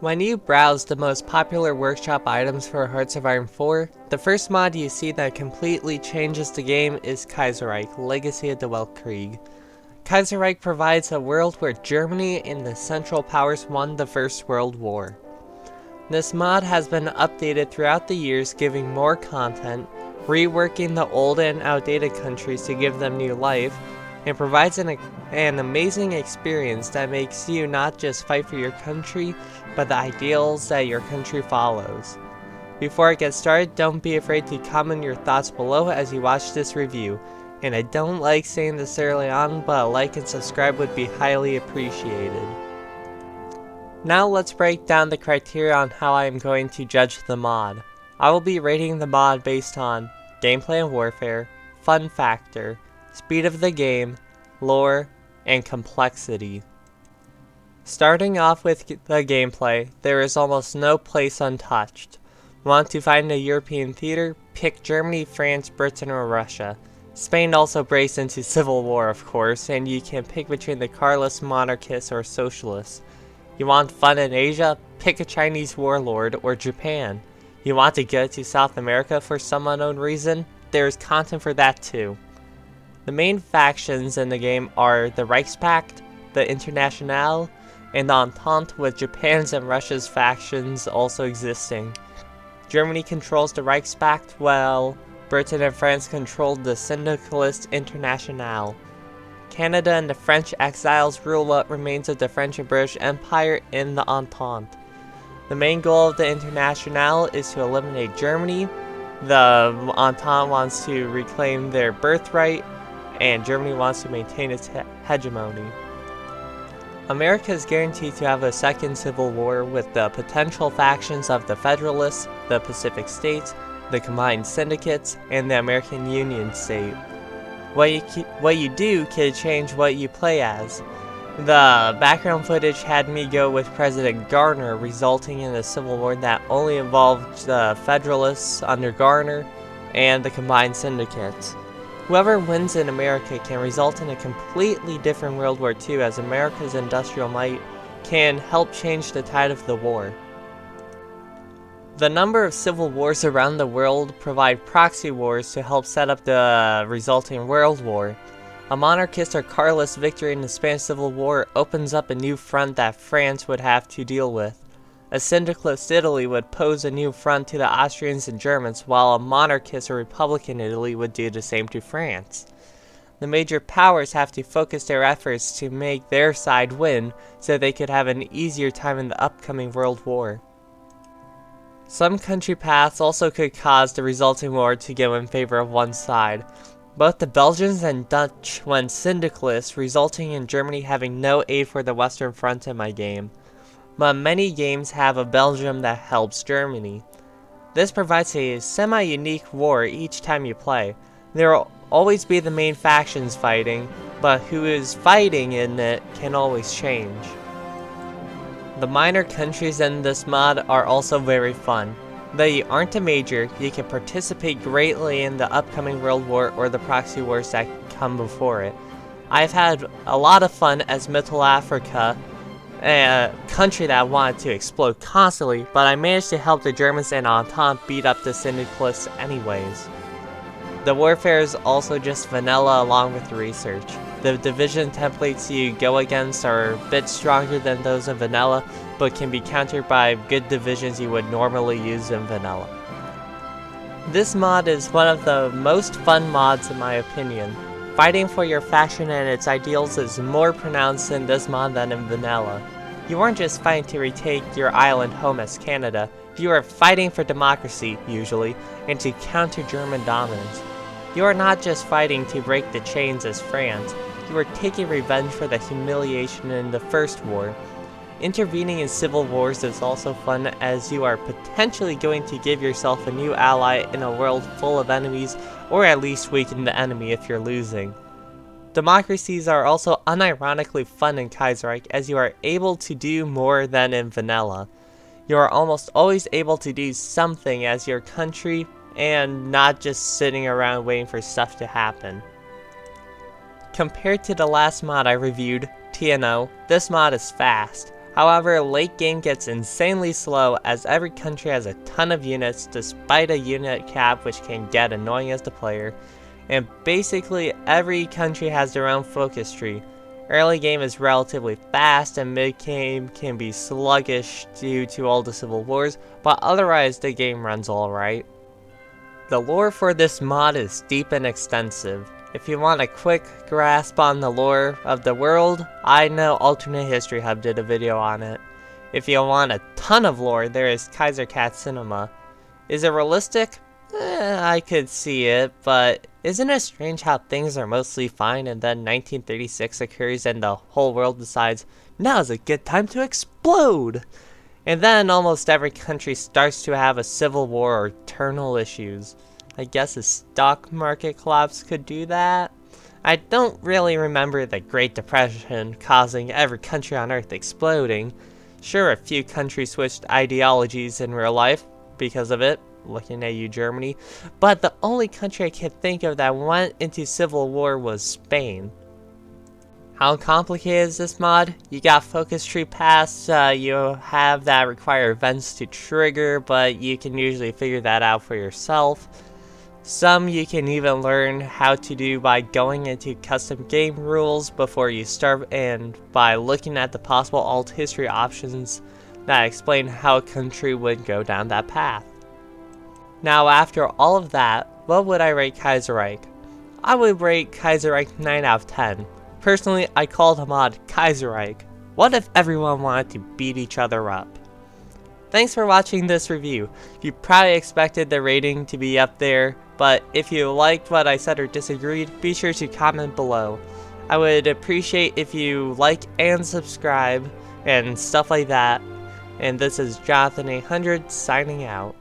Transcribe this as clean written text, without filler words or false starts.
When you browse the most popular workshop items for Hearts of Iron 4, the first mod you see that completely changes the game is Kaiserreich, Legacy of the Weltkrieg. Kaiserreich provides a world where Germany and the Central Powers won the First World War. This mod has been updated throughout the years, giving more content, reworking the old and outdated countries to give them new life, and provides an amazing experience that makes you not just fight for your country, but the ideals that your country follows. Before I get started, don't be afraid to comment your thoughts below as you watch this review. And I don't like saying this early on, but a like and subscribe would be highly appreciated. Now let's break down the criteria on how I am going to judge the mod. I will be rating the mod based on gameplay and warfare, fun factor, speed of the game, lore, and complexity. Starting off with the gameplay, there is almost no place untouched. Want to find a European theater? Pick Germany, France, Britain, or Russia. Spain also breaks into civil war, of course, and you can pick between the Carlist, monarchists, or socialists. You want fun in Asia? Pick a Chinese warlord or Japan. You want to go to South America for some unknown reason? There is content for that too. The main factions in the game are the Reichspakt, the Internationale, and the Entente, with Japan's and Russia's factions also existing. Germany controls the Reichspakt, while Britain and France controlled the Syndicalist Internationale. Canada and the French exiles rule what remains of the French and British Empire in the Entente. The main goal of the Internationale is to eliminate Germany. The Entente wants to reclaim their birthright, and Germany wants to maintain its hegemony. America is guaranteed to have a second civil war with the potential factions of the Federalists, the Pacific States, the Combined Syndicates, and the American Union State. What you do can change what you play as. The background footage had me go with President Garner, resulting in a civil war that only involved the Federalists under Garner and the Combined Syndicates. Whoever wins in America can result in a completely different World War II, as America's industrial might can help change the tide of the war. The number of civil wars around the world provide proxy wars to help set up the resulting world war. A monarchist or Carlist victory in the Spanish Civil War opens up a new front that France would have to deal with. A syndicalist Italy would pose a new front to the Austrians and Germans, while a monarchist or republican Italy would do the same to France. The major powers have to focus their efforts to make their side win, so they could have an easier time in the upcoming world war. Some country paths also could cause the resulting war to go in favor of one side. Both the Belgians and Dutch went syndicalist, resulting in Germany having no aid for the Western Front in my game. But many games have a Belgium that helps Germany. This provides a semi-unique war each time you play. There will always be the main factions fighting, but who is fighting in it can always change. The minor countries in this mod are also very fun. Though you aren't a major, you can participate greatly in the upcoming World War or the proxy wars that come before it. I've had a lot of fun as Middle Africa, a country that wanted to explode constantly, but I managed to help the Germans and Entente beat up the Syndicalists anyways. The warfare is also just vanilla along with the research. The division templates you go against are a bit stronger than those in vanilla, but can be countered by good divisions you would normally use in vanilla. This mod is one of the most fun mods in my opinion. Fighting for your faction and its ideals is more pronounced in this mod than in vanilla. You aren't just fighting to retake your island home as Canada, you are fighting for democracy, usually, and to counter German dominance. You are not just fighting to break the chains as France, you are taking revenge for the humiliation in the First War. Intervening in civil wars is also fun, as you are potentially going to give yourself a new ally in a world full of enemies, or at least weaken the enemy if you're losing. Democracies are also unironically fun in Kaiserreich, as you are able to do more than in vanilla. You are almost always able to do something as your country, and not just sitting around waiting for stuff to happen. Compared to the last mod I reviewed, TNO, this mod is fast. However, late game gets insanely slow as every country has a ton of units despite a unit cap which can get annoying as the player, and basically every country has their own focus tree. Early game is relatively fast and mid game can be sluggish due to all the civil wars, but otherwise the game runs alright. The lore for this mod is deep and extensive. If you want a quick grasp on the lore of the world, I know Alternate History Hub did a video on it. If you want a ton of lore, there is Kaiserreich Cinema. Is it realistic? I could see it, but isn't it strange how things are mostly fine and then 1936 occurs and the whole world decides, now's a good time to explode! And then almost every country starts to have a civil war or internal issues. I guess a stock market collapse could do that. I don't really remember the Great Depression causing every country on Earth exploding. Sure, a few countries switched ideologies in real life because of it, looking at you Germany, but the only country I can think of that went into civil war was Spain. How complicated is this mod? You got focus tree paths, you have that require events to trigger, but you can usually figure that out for yourself. Some you can even learn how to do by going into custom game rules before you start and by looking at the possible alt history options that explain how a country would go down that path. Now after all of that, what would I rate Kaiserreich? I would rate Kaiserreich 9 out of 10. Personally, I call the mod Kaiserreich. What if everyone wanted to beat each other up? Thanks for watching this review. You probably expected the rating to be up there, but if you liked what I said or disagreed, be sure to comment below. I would appreciate if you like and subscribe and stuff like that. And this is Jonathan 800 signing out.